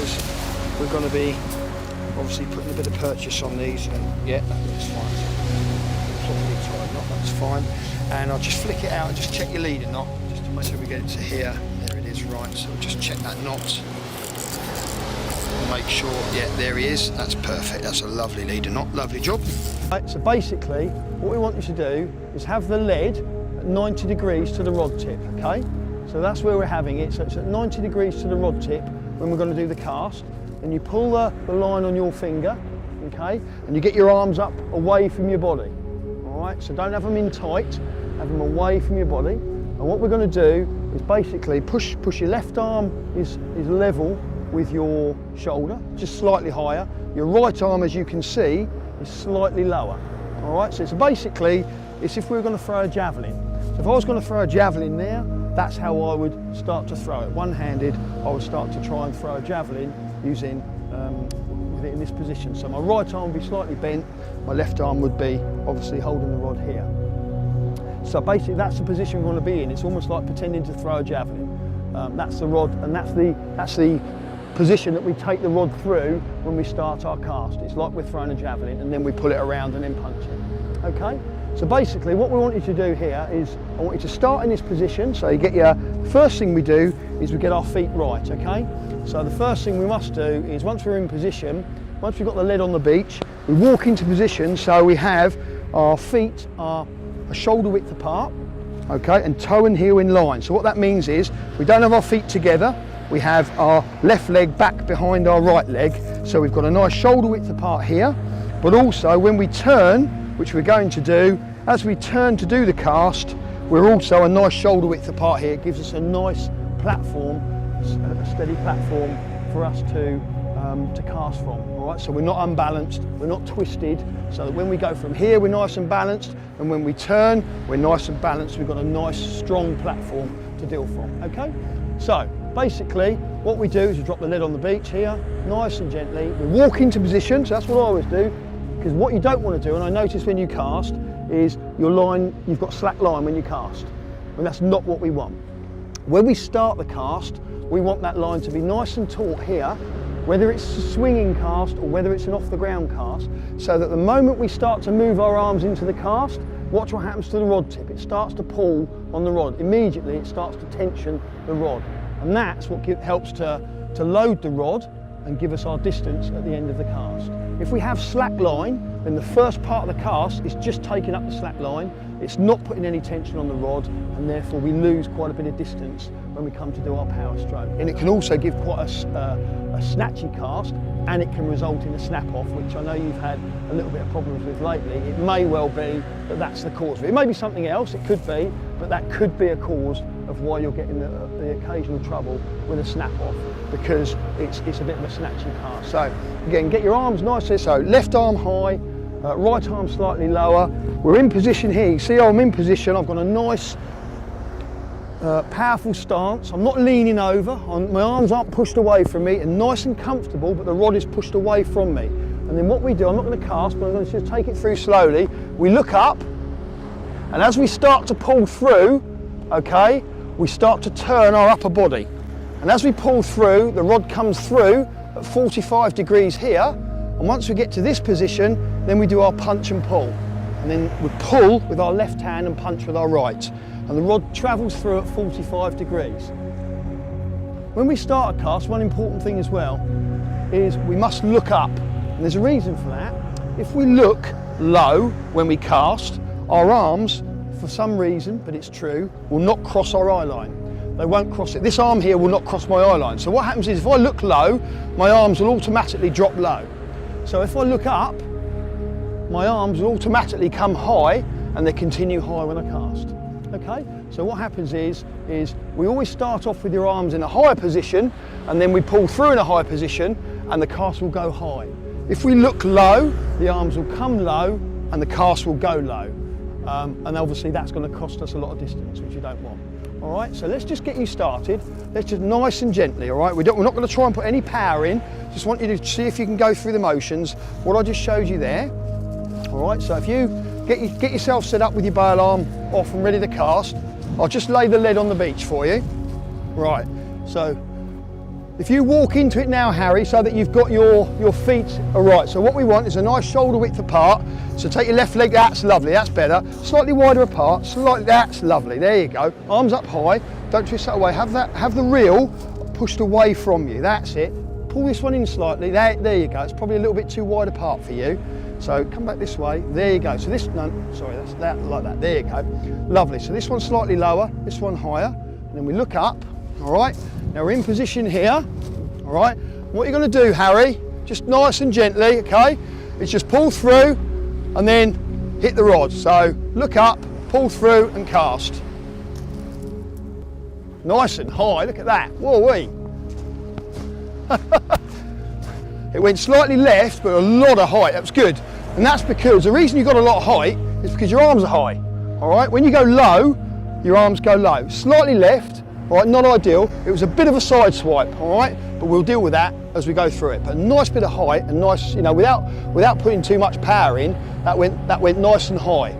because we're going to be obviously putting a bit of purchase on these, and yeah, that looks fine. Properly tied knot, that's fine. And I'll just flick it out and just check your leading knot, just to make sure we get it to here. There it is, right, so just check that knot. Make sure, yeah, there he is, that's perfect, that's a lovely leader knot, lovely job. Right, so basically, what we want you to do is have the lead at 90 degrees to the rod tip, okay? So that's where we're having it, so it's at 90 degrees to the rod tip when we're going to do the cast. And you pull the line on your finger, okay? And you get your arms up away from your body, all right? So don't have them in tight, have them away from your body. And what we're going to do is basically push your left arm is level with your shoulder, just slightly higher. Your right arm, as you can see, is slightly lower. All right, so it's basically, it's if we were going to throw a javelin. So if I was going to throw a javelin there, that's how I would start to throw it. One-handed, I would start to try and throw a javelin using, with it in this position. So my right arm would be slightly bent, my left arm would be obviously holding the rod here. So basically that's the position we're going to be in. It's almost like pretending to throw a javelin. That's the rod, and that's the position that we take the rod through when we start our cast. It's like we're throwing a javelin, and then we pull it around and then punch it. Okay? So basically what we want you to do here is, I want you to start in this position. So you get your, first thing we do is we get our feet right, okay? So the first thing we must do is, once we're in position, once we've got the lead on the beach, we walk into position so we have our feet are a shoulder width apart, okay, and toe and heel in line. So what that means is, we don't have our feet together, we have our left leg back behind our right leg, so we've got a nice shoulder width apart here, but also when we turn, which we're going to do, as we turn to do the cast, we're also a nice shoulder width apart here. It gives us a nice platform, a steady platform for us to cast from. All right, so we're not unbalanced, we're not twisted, so that when we go from here, we're nice and balanced, and when we turn, we're nice and balanced. We've got a nice, strong platform to deal from, okay? So, basically, what we do is we drop the lead on the beach here, nice and gently. We walk into position, so that's what I always do, because what you don't want to do, and I notice when you cast, is your line, you've got slack line when you cast, and that's not what we want. When we start the cast, we want that line to be nice and taut here, whether it's a swinging cast or whether it's an off the ground cast, so that the moment we start to move our arms into the cast, watch what happens to the rod tip. It starts to pull on the rod. Immediately it starts to tension the rod, and that's what helps to load the rod and give us our distance at the end of the cast. If we have slack line, then the first part of the cast is just taking up the slack line. It's not putting any tension on the rod, and therefore we lose quite a bit of distance when we come to do our power stroke. And it can also give quite a snatchy cast, and it can result in a snap off, which I know you've had a little bit of problems with lately. It may well be that that's the cause of it. It may be something else, it could be, but that could be a cause of why you're getting the occasional trouble with a snap off, because it's a bit of a snatchy cast. So again, get your arms nicely, so left arm high, right arm slightly lower. We're in position here. You see I'm in position. I've got a nice, powerful stance. I'm not leaning over. My arms aren't pushed away from me, and nice and comfortable, but the rod is pushed away from me. And then what we do, I'm not going to cast, but I'm going to just take it through slowly. We look up, and as we start to pull through, okay, we start to turn our upper body. And as we pull through, the rod comes through at 45 degrees here. And once we get to this position, then we do our punch and pull. And then we pull with our left hand and punch with our right. And the rod travels through at 45 degrees. When we start a cast, one important thing as well is we must look up. And there's a reason for that. If we look low when we cast, our arms, for some reason, but it's true, will not cross our eye line. They won't cross it. This arm here will not cross my eye line. So what happens is, if I look low, my arms will automatically drop low. So if I look up, my arms will automatically come high, and they continue high when I cast. Okay? So what happens is we always start off with your arms in a higher position, and then we pull through in a high position, and the cast will go high. If we look low, the arms will come low, and the cast will go low. And obviously that's going to cost us a lot of distance, which you don't want. All right, so let's just get you started. Let's just nice and gently, all right? We're not going to try and put any power in. Just want you to see if you can go through the motions. What I just showed you there. All right, so if you get yourself set up with your bail arm off and ready to cast, I'll just lay the lead on the beach for you. Right, so If you walk into it now, Harry, so that you've got your feet are right. So what we want is a nice shoulder width apart. So take your left leg, that's lovely, that's better. Slightly wider apart, slightly, that's lovely, there you go. Arms up high, don't twist that away. Have the reel pushed away from you, that's it. Pull this one in slightly, there you go. It's probably a little bit too wide apart for you. So come back this way, there you go. So this, no, sorry, that's that, like that, there you go. Lovely, so this one's slightly lower, this one higher. And then we look up, all right? Now we're in position here, all right? What you're gonna do, Harry, just nice and gently, okay? Is just pull through and then hit the rod. So look up, pull through and cast. Nice and high, look at that, whoa-wee. It went slightly left, but a lot of height, that was good. And that's because, the reason you got a lot of height is because your arms are high, all right? When you go low, your arms go low. Slightly left, all right, not ideal. It was a bit of a side swipe, all right? But we'll deal with that as we go through it. But a nice bit of height and nice, you know, without putting too much power in, that went nice and high.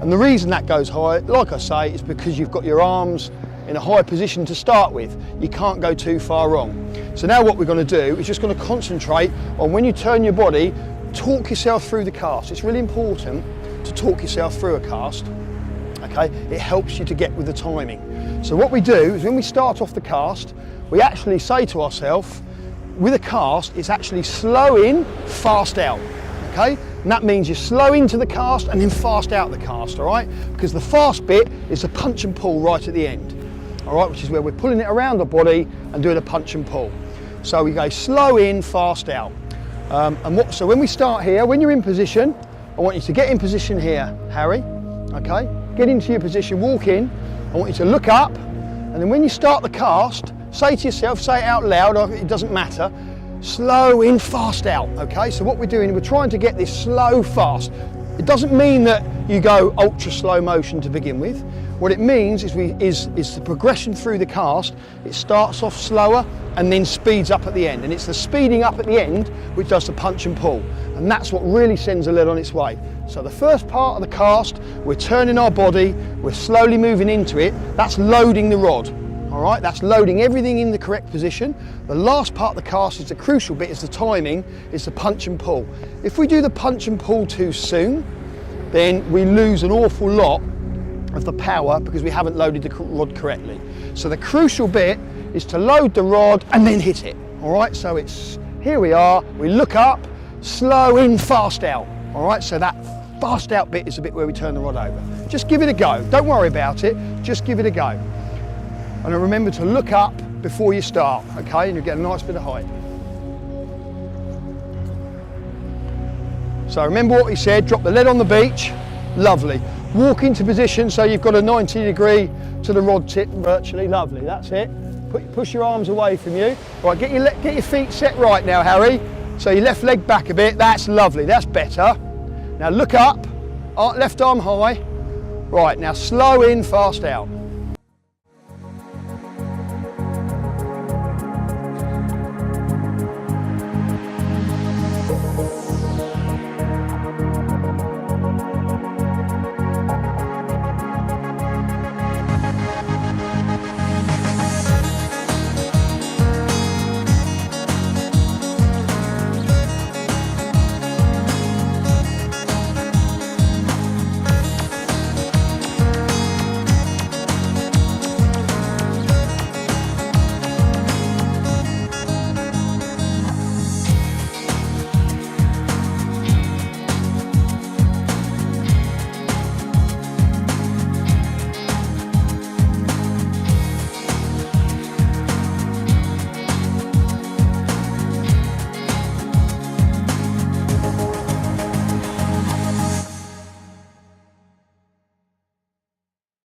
And the reason that goes high, like I say, is because you've got your arms in a high position to start with. You can't go too far wrong. So now what we're going to do is just going to concentrate on when you turn your body, talk yourself through the cast. It's really important to talk yourself through a cast. Okay, it helps you to get with the timing. So what we do is when we start off the cast, we actually say to ourselves, with a cast, it's actually slow in, fast out, okay? And that means you slow into the cast and then fast out the cast, all right? Because the fast bit is the punch and pull right at the end, all right? Which is where we're pulling it around the body and doing a punch and pull. So we go slow in, fast out. So when we start here, when you're in position, I want you to get in position here, Harry, okay? Get into your position, walk in. I want you to look up, and then when you start the cast, say to yourself, say it out loud, it doesn't matter, slow in, fast out, okay? So what we're doing, we're trying to get this slow, fast. It doesn't mean that you go ultra slow motion to begin with. What it means is the progression through the cast. It starts off slower and then speeds up at the end. And it's the speeding up at the end which does the punch and pull. And that's what really sends the lead on its way. So the first part of the cast, we're turning our body, we're slowly moving into it. That's loading the rod. All right, that's loading everything in the correct position. The last part of the cast is the crucial bit, is the timing, is the punch and pull. If we do the punch and pull too soon, then we lose an awful lot of the power because we haven't loaded the rod correctly. So the crucial bit is to load the rod and then hit it. All right, so it's, here we are, we look up, slow in, fast out. All right, so that fast out bit is the bit where we turn the rod over. Just give it a go, don't worry about it, just give it a go. And remember to look up before you start, okay, and you'll get a nice bit of height. So remember what we said, drop the lead on the beach, lovely. Walk into position so you've got a 90 degree to the rod tip virtually, lovely, that's it. Push your arms away from you. Right, get your feet set right now, Harry. So your left leg back a bit, that's lovely, that's better. Now look up, left arm high. Right, now slow in, fast out.